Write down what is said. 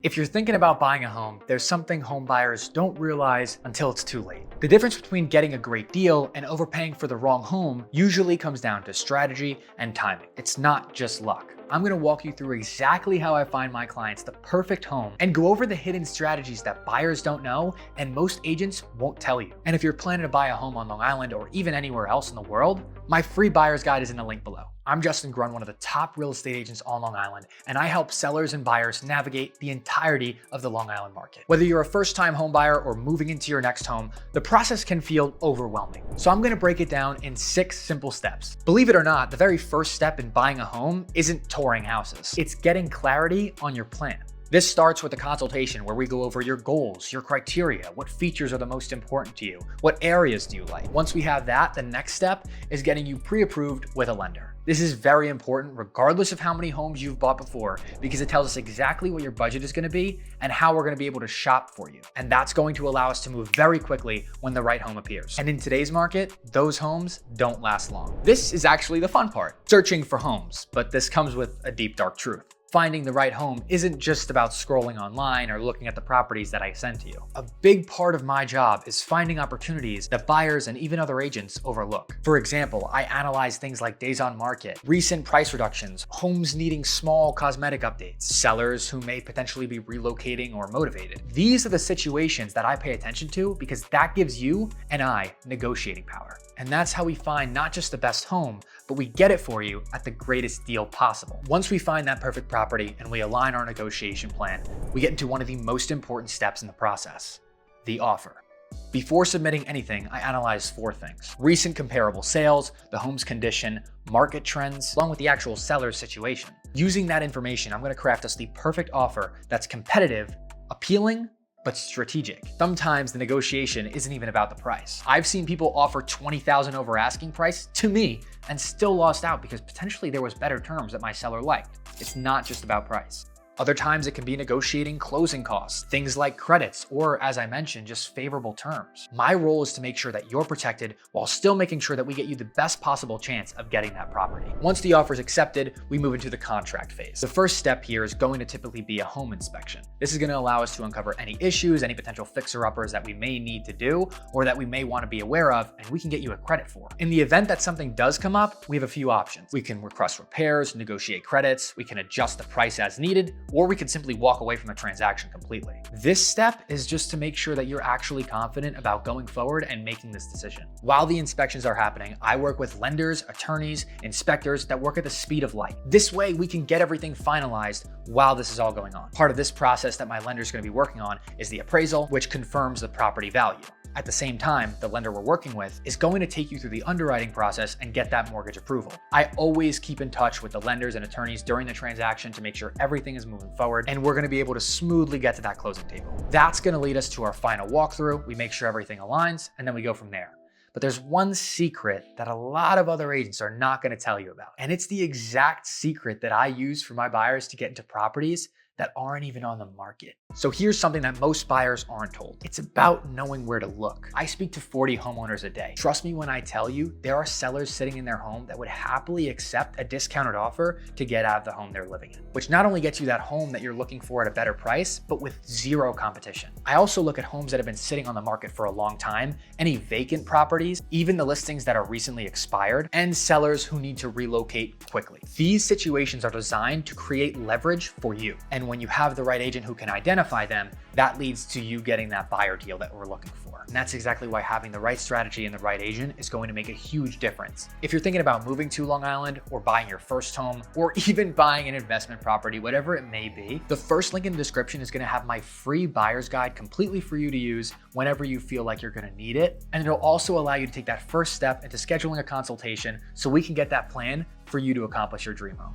If you're thinking about buying a home, there's something home buyers don't realize until it's too late. The difference between getting a great deal and overpaying for the wrong home usually comes down to strategy and timing. It's not just luck. I'm gonna walk you through exactly how I find my clients the perfect home and go over the hidden strategies that buyers don't know and most agents won't tell you. And if you're planning to buy a home on Long Island or even anywhere else in the world, my free buyer's guide is in the link below. I'm Grund, one of the top real estate agents on Long Island, and I help sellers and buyers navigate the entirety of the Long Island market. Whether you're a first-time home buyer or moving into your next home, the process can feel overwhelming. So I'm gonna break it down in 6 simple steps. Believe it or not, the very first step in buying a home isn't touring houses. It's getting clarity on your plan. This starts with a consultation where we go over your goals, your criteria, what features are the most important to you, what areas do you like. Once we have that, the next step is getting you pre-approved with a lender. This is very important regardless of how many homes you've bought before, because it tells us exactly what your budget is gonna be and how we're gonna be able to shop for you. And that's going to allow us to move very quickly when the right home appears. And in today's market, those homes don't last long. This is actually the fun part, searching for homes, but this comes with a deep, dark truth. Finding the right home isn't just about scrolling online or looking at the properties that I send to you. A big part of my job is finding opportunities that buyers and even other agents overlook. For example, I analyze things like days on market, recent price reductions, homes needing small cosmetic updates, sellers who may potentially be relocating or motivated. These are the situations that I pay attention to because that gives you and I negotiating power. And that's how we find not just the best home, but we get it for you at the greatest deal possible. Once we find that perfect property and we align our negotiation plan, we get into one of the most important steps in the process, the offer. Before submitting anything, I analyze 4 things: recent comparable sales, the home's condition, market trends, along with the actual seller's situation. Using that information, I'm gonna craft us the perfect offer that's competitive, appealing, but strategic. Sometimes the negotiation isn't even about the price. I've seen people offer $20,000 over asking price to me and still lost out because potentially there was better terms that my seller liked. It's not just about price. Other times it can be negotiating closing costs, things like credits, or as I mentioned, just favorable terms. My role is to make sure that you're protected while still making sure that we get you the best possible chance of getting that property. Once the offer is accepted, we move into the contract phase. The first step here is going to typically be a home inspection. This is going to allow us to uncover any issues, any potential fixer-uppers that we may need to do, or that we may want to be aware of, and we can get you a credit for. In the event that something does come up, we have a few options. We can request repairs, negotiate credits, we can adjust the price as needed, or we could simply walk away from the transaction completely. This step is just to make sure that you're actually confident about going forward and making this decision. While the inspections are happening, I work with lenders, attorneys, inspectors that work at the speed of light. This way we can get everything finalized while this is all going on. Part of this process that my lender is going to be working on is the appraisal, which confirms the property value. At the same time, the lender we're working with is going to take you through the underwriting process and get that mortgage approval. I always keep in touch with the lenders and attorneys during the transaction to make sure everything is moving forward, and we're going to be able to smoothly get to that closing table. That's going to lead us to our final walkthrough. We make sure everything aligns, and then we go from there. But there's one secret that a lot of other agents are not going to tell you about, and it's the exact secret that I use for my buyers to get into properties that aren't even on the market. So here's something that most buyers aren't told. It's about knowing where to look. I speak to 40 homeowners a day. Trust me when I tell you, there are sellers sitting in their home that would happily accept a discounted offer to get out of the home they're living in, which not only gets you that home that you're looking for at a better price, but with zero competition. I also look at homes that have been sitting on the market for a long time, any vacant properties, even the listings that are recently expired, and sellers who need to relocate quickly. These situations are designed to create leverage for you. And when you have the right agent who can identify them, that leads to you getting that buyer deal that we're looking for. And that's exactly why having the right strategy and the right agent is going to make a huge difference. If you're thinking about moving to Long Island or buying your first home or even buying an investment property, whatever it may be, the first link in the description is going to have my free buyer's guide completely for you to use whenever you feel like you're going to need it. And it'll also allow you to take that first step into scheduling a consultation so we can get that plan for you to accomplish your dream home.